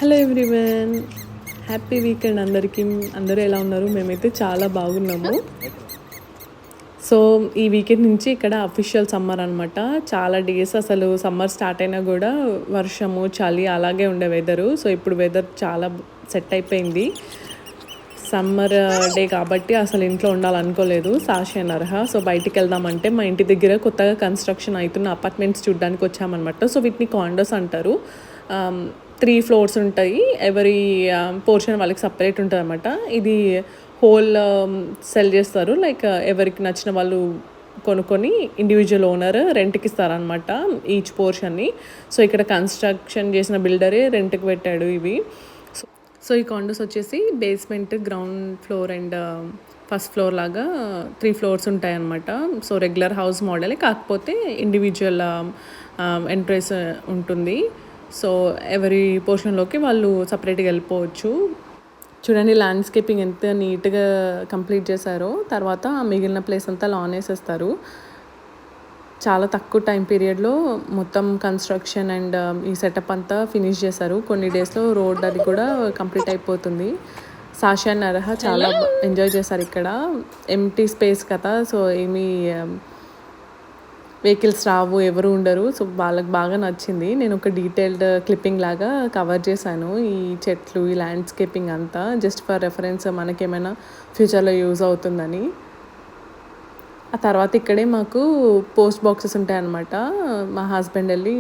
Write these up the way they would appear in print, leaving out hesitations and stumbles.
Hello everyone, happy weekend అందరికీ. అందరూ ఎలా ఉన్నారు? మేమైతే చాలా బాగున్నాము. సో ఈ వీకెండ్ నుంచి ఇక్కడ అఫీషియల్ సమ్మర్ అనమాట. చాలా డేస్ అసలు సమ్మర్ స్టార్ట్ అయినా కూడా వర్షము, చలి అలాగే ఉండే వెదరు. సో ఇప్పుడు వెదర్ చాలా సెట్ అయిపోయింది. సమ్మర్ డే కాబట్టి అసలు ఇంట్లో ఉండాలనుకోలేదు సాషి అండ్ అర్హ. సో బయటికి వెళ్దామంటే మా ఇంటి దగ్గర కొత్తగా కన్స్ట్రక్షన్ అవుతున్న అపార్ట్మెంట్స్ చూడడానికి వచ్చామన్నమాట. సో వీటిని కాండోస్ అంటారు. 3 ఫ్లోర్స్ ఉంటాయి. ఎవరి పోర్షన్ వాళ్ళకి సపరేట్ ఉంటుంది అనమాట. ఇది హోల్ సెల్ చేస్తారు. లైక్ ఎవరికి నచ్చిన వాళ్ళు కొనుక్కొని ఇండివిజువల్ ఓనర్ రెంట్కి ఇస్తారనమాట ఈచ్ పోర్షన్ని. సో ఇక్కడ కన్స్ట్రక్షన్ చేసిన బిల్డరే రెంట్కి పెట్టాడు ఇవి. సో ఈ కాండోస్ వచ్చేసి basement, ground floor and first floor లాగా 3 ఫ్లోర్స్ ఉంటాయన్నమాట. సో రెగ్యులర్ హౌస్ మోడలే, కాకపోతే ఇండివిజువల్ ఎంట్రెన్స్ ఉంటుంది. సో ఎవరి పోర్షన్లోకి వాళ్ళు సపరేట్గా వెళ్ళిపోవచ్చు. చూడండి ల్యాండ్స్కేపింగ్ ఎంత నీట్గా కంప్లీట్ చేశారో. తర్వాత మిగిలిన ప్లేస్ అంతా లాన్ వేసేస్తారు. చాలా తక్కువ టైం పీరియడ్లో మొత్తం కన్స్ట్రక్షన్ అండ్ ఈ సెటప్ అంతా ఫినిష్ చేశారు. కొన్ని డేస్లో రోడ్ అది కూడా కంప్లీట్ అయిపోతుంది. సాషి అండ్ అర్హ చాలా ఎంజాయ్ చేశారు ఇక్కడ. ఎంటీ స్పేస్ కదా, సో ఏమీ వెహికల్స్ రావు, ఎవరు ఉండరు. సో వాళ్ళకి బాగా నచ్చింది. నేను ఒక డీటెయిల్డ్ క్లిప్పింగ్ లాగా కవర్ చేశాను ఈ చెట్లు, ఈ ల్యాండ్స్కేపింగ్ అంతా, జస్ట్ ఫర్ రెఫరెన్స్ మనకేమైనా ఫ్యూచర్లో యూజ్ అవుతుందని. ఆ తర్వాత ఇక్కడే మాకు పోస్ట్ బాక్సెస్ ఉంటాయన్నమాట. మా హస్బెండ్ వెళ్ళి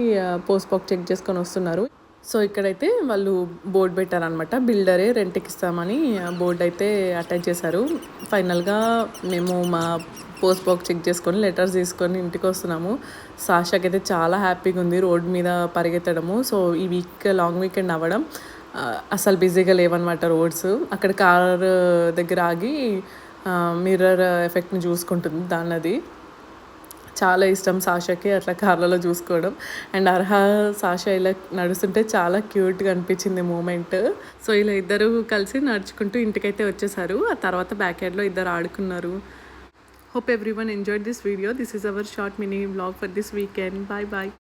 పోస్ట్ బాక్స్ చెక్ చేసుకొని వస్తున్నారు. సో ఇక్కడైతే వాళ్ళు బోర్డు పెట్టారనమాట. బిల్డరే రెంట్కి ఇస్తామని బోర్డు అయితే అటాచ్ చేశారు. ఫైనల్గా మేము మా పోస్ట్ బాక్స్ చెక్ చేసుకొని లెటర్స్ తీసుకొని ఇంటికి వస్తున్నాము. సాషాకి అయితే చాలా హ్యాపీగా ఉంది రోడ్ మీద పరిగెత్తడము. సో ఈ లాంగ్ వీకెండ్ అవ్వడం అసలు బిజీగా లేవన్నమాట రోడ్స్. అక్కడ కార్ దగ్గర ఆగి మిర్రర్ ఎఫెక్ట్ని చూసుకుంటుంది దాన్నది. చాలా ఇష్టం సాషాకి అట్లా కార్లలో చూసుకోవడం. అండ్ అర్హ సాషా ఇలా నడుస్తుంటే చాలా క్యూట్గా అనిపించింది మూమెంట్. సో ఇలా ఇద్దరు కలిసి నడుచుకుంటూ ఇంటికైతే వచ్చేసారు. ఆ తర్వాత బ్యాక్ యార్డ్లో ఇద్దరు ఆడుకున్నారు. Hope everyone enjoyed this video. This is our short mini vlog for this weekend. Bye bye.